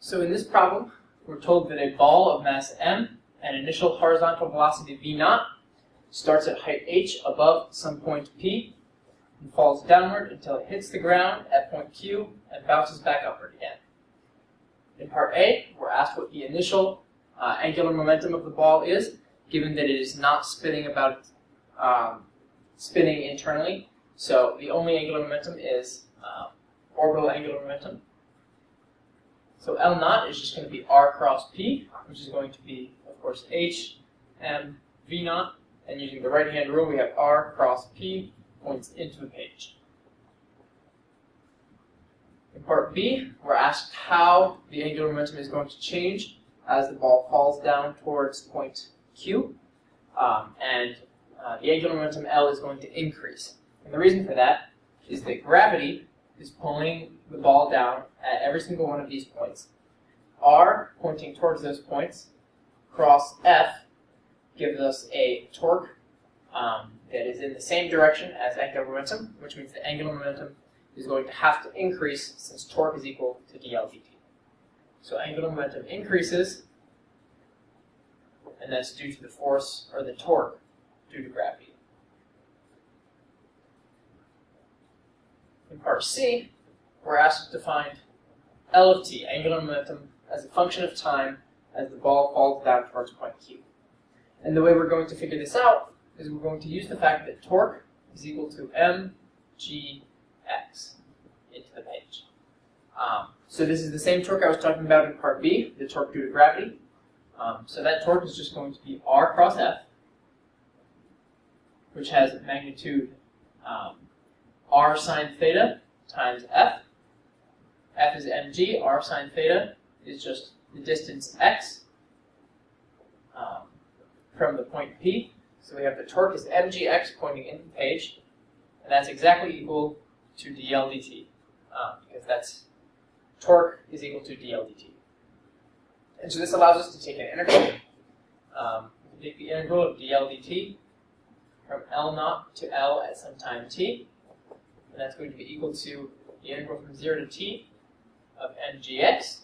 So in this problem, we're told that a ball of mass m and initial horizontal velocity v0 starts at height h above some point P and falls downward until it hits the ground at point Q and bounces back upward again. In part A, we're asked what the initial angular momentum of the ball is, given that it is not spinning internally. So the only angular momentum is orbital angular momentum. So L0 is just going to be r cross P, which is going to be, of course, h m v0. And using the right-hand rule, we have r cross P points into the page. In part B, we're asked how the angular momentum is going to change as the ball falls down towards point Q, and the angular momentum L is going to increase. And the reason for that is that gravity is pulling the ball down at every single one of these points. R, pointing towards those points, cross F, gives us a torque that is in the same direction as angular momentum, which means the angular momentum is going to have to increase since torque is equal to dl dt. So angular momentum increases, and that's due to the force, or the torque, due to gravity. In part C, we're asked to find L of t, angular momentum, as a function of time as the ball falls down towards point Q. And the way we're going to figure this out is we're going to use the fact that torque is equal to mgx into the page. So this is the same torque I was talking about in part B, the torque due to gravity. So that torque is just going to be r cross F, which has magnitude r sine theta times F. F is mg, r sine theta is just the distance x from the point P. So we have the torque is mgx pointing into the page, and that's exactly equal to dl dt, because that's torque is equal to dl dt. And so this allows us to take an integral. We can take the integral of dl dt from L0 to L at some time t, and that's going to be equal to the integral from 0 to t of mgx.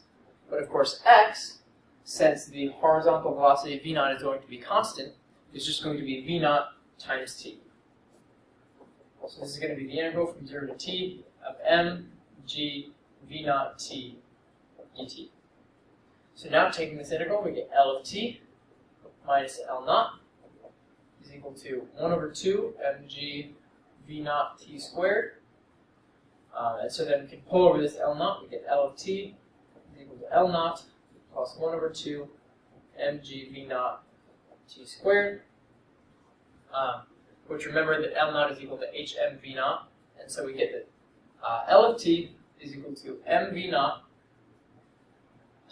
But of course x, since the horizontal velocity of v0 is going to be constant, is just going to be v0 times t. So this is going to be the integral from 0 to t of mg v0 t dt. So now taking this integral, we get L of t minus L0 is equal to 1 over 2 mg v0 t squared. And so then we can pull over this L0, we get L of t is equal to L0 plus 1 over 2 mg v0 t squared, which remember that L0 is equal to hm v0, and so we get that L of t is equal to m v0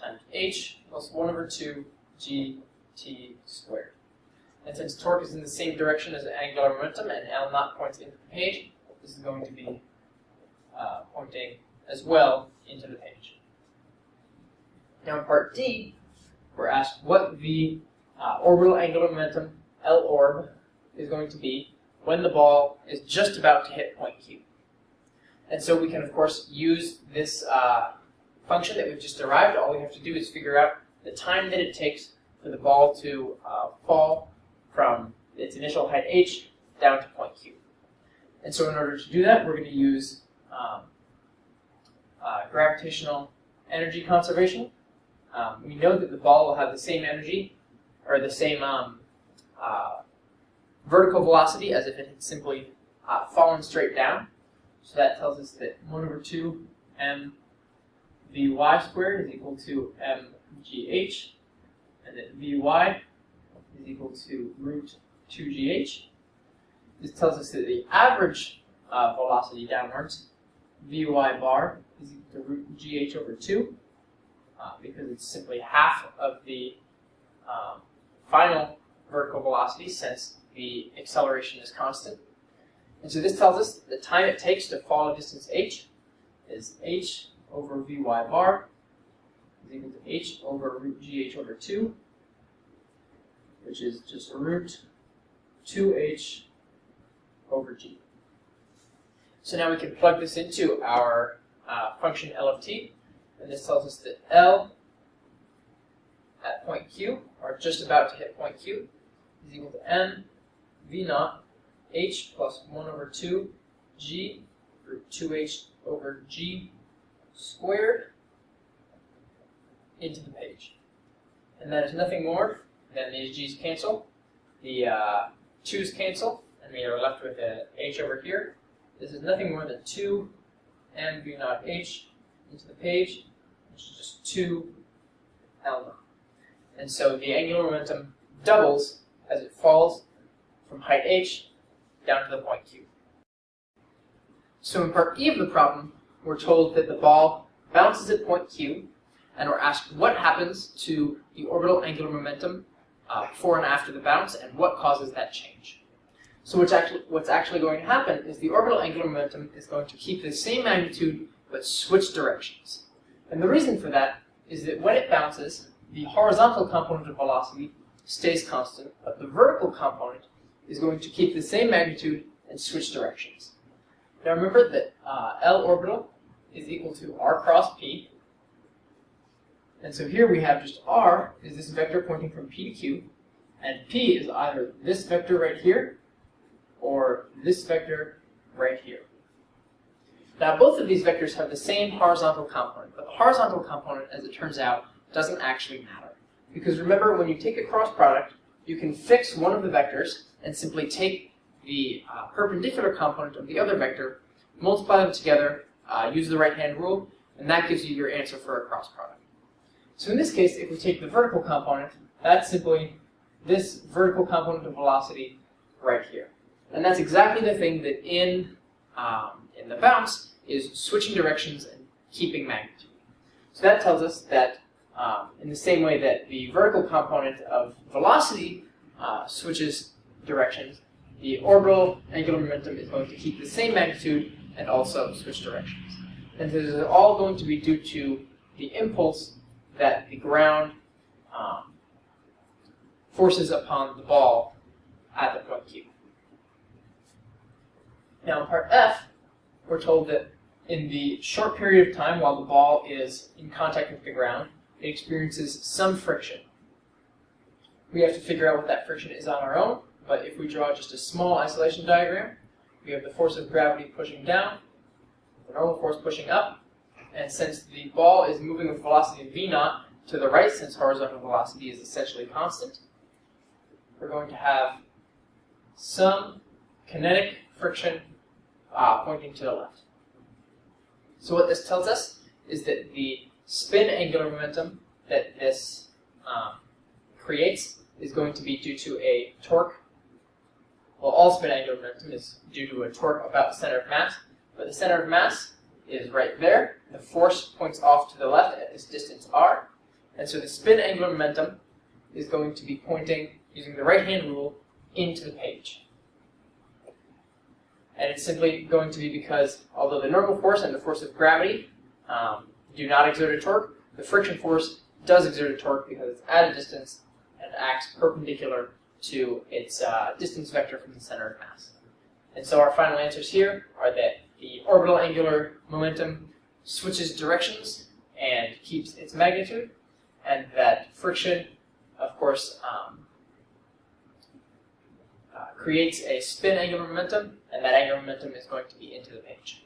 times h plus 1 over 2 g t squared. And since torque is in the same direction as the angular momentum and L0 points into the page, this is going to be pointing as well into the page. Now in part D, we're asked what the orbital angular momentum, L orb, is going to be when the ball is just about to hit point Q. And so we can, of course, use this function that we've just derived. All we have to do is figure out the time that it takes for the ball to fall from its initial height h down to point Q. And so in order to do that, we're going to use gravitational energy conservation. We know that the ball will have the same energy, or the same vertical velocity as if it had simply fallen straight down. So that tells us that 1 over 2 m vy squared is equal to mgh, and that vy is equal to root 2gh. This tells us that the average velocity downwards, vy bar, is equal to root gh over 2, because it's simply half of the final vertical velocity since the acceleration is constant. And so this tells us that the time it takes to fall a distance h is h over vy bar is equal to h over root gh over 2, which is just root 2h over g. So now we can plug this into our function L of t, and this tells us that L at point Q, or just about to hit point Q, is equal to m v naught h plus 1 over 2 g root 2h over g squared into the page. And that is nothing more than these g's cancel, the 2's cancel, and we are left with an h over here. This is nothing more than 2 m v naught h into the page, which is just 2 L naught. And so the angular momentum doubles as it falls from height h down to the point Q. So in part E of the problem, we're told that the ball bounces at point Q, and we're asked what happens to the orbital angular momentum before and after the bounce, and what causes that change. So what's actually going to happen is the orbital angular momentum is going to keep the same magnitude but switch directions. And the reason for that is that when it bounces, the horizontal component of velocity stays constant, but the vertical component is going to keep the same magnitude and switch directions. Now remember that L orbital is equal to r cross p. And so here we have just r is this vector pointing from p to q, and p is either this vector right here or this vector right here. Now both of these vectors have the same horizontal component, but the horizontal component, as it turns out, doesn't actually matter. Because remember, when you take a cross product, you can fix one of the vectors and simply take the perpendicular component of the other vector, multiply them together, use the right-hand rule, and that gives you your answer for a cross product. So in this case, if we take the vertical component, that's simply this vertical component of velocity right here. And that's exactly the thing that in the bounce is switching directions and keeping magnitude. So that tells us that in the same way that the vertical component of velocity switches directions, the orbital angular momentum is going to keep the same magnitude and also switch directions. And this is all going to be due to the impulse that the ground forces upon the ball at the point Q. Now in part F, we're told that in the short period of time while the ball is in contact with the ground, it experiences some friction. We have to figure out what that friction is on our own, but if we draw just a small isolation diagram, we have the force of gravity pushing down, the normal force pushing up, and since the ball is moving with velocity v naught to the right, since horizontal velocity is essentially constant, we're going to have some kinetic friction pointing to the left. So what this tells us is that the spin angular momentum that this creates is going to be due to a torque. Well, all spin angular momentum is due to a torque about the center of mass, but the center of mass is right there. The force points off to the left at this distance r, and so the spin angular momentum is going to be pointing, using the right-hand rule, into the page. And it's simply going to be because, although the normal force and the force of gravity do not exert a torque, the friction force does exert a torque because it's at a distance and acts perpendicular to its distance vector from the center of mass. And so our final answers here are that the orbital angular momentum switches directions and keeps its magnitude, and that friction, of course, creates a spin angular momentum, and that angular momentum is going to be into the page.